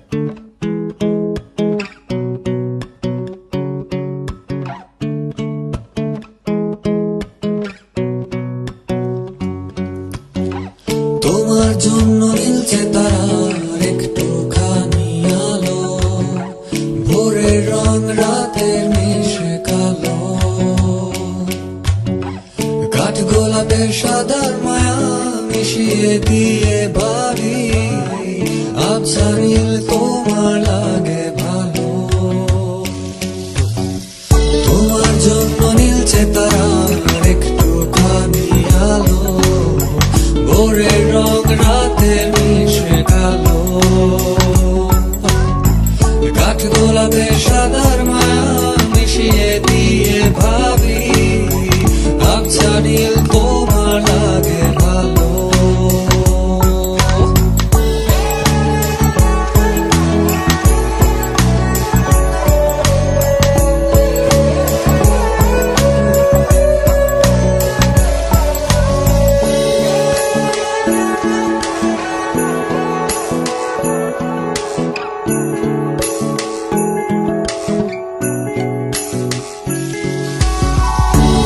তোমার জন্য নীলছে তারার একটুখানি আলো, ভোরের রং রাতের মিশে কালো, কাঠ গোলাপের সাদার মায়া মিশিয়ে দিয়ে ভাবি আবছা নীল তোমার লাগে ভালো। তোমার জন্য নীলছে তারার একটুখানি আলো, ভোরের রং রাতে মিশে কালো, কাঠ গোলাপের সাদার মায়া মিশিয়ে দিয়ে ভাবি আবছা নীল তোমার লাগে ভালো।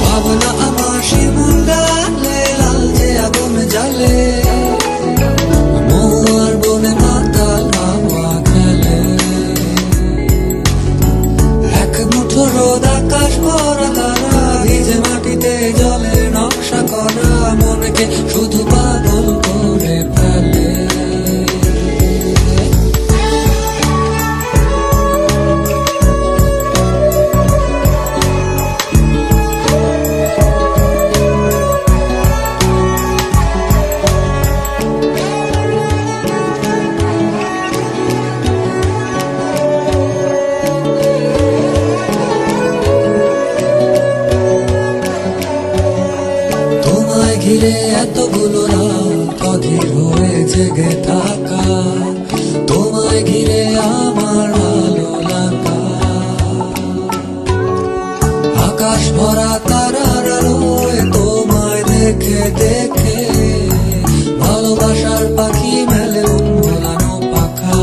ভাবনা আমার শিমুল ডালে লালচে আগুন জ্বালে, মহুয়ার বনে মাতাল হাওয়া খেলে, এক মুঠো রোদ আকাশ ভরা তারা, ভিজে মাটিতে জলের নকশা করা, মনকে শুধু পাগল করে ফেলে। তোমায় ঘিরে এতগুলো রাত অধীর হয়ে জেগে থাকা, তোমায় ঘিরে আমার ভালো লাগা, আকাশ ভরা তারার আলোয় তোমায় দেখে দেখে ভালোবাসার পাখি মেলে উন্মোলানো পাখা।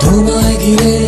তোমায় ঘিরে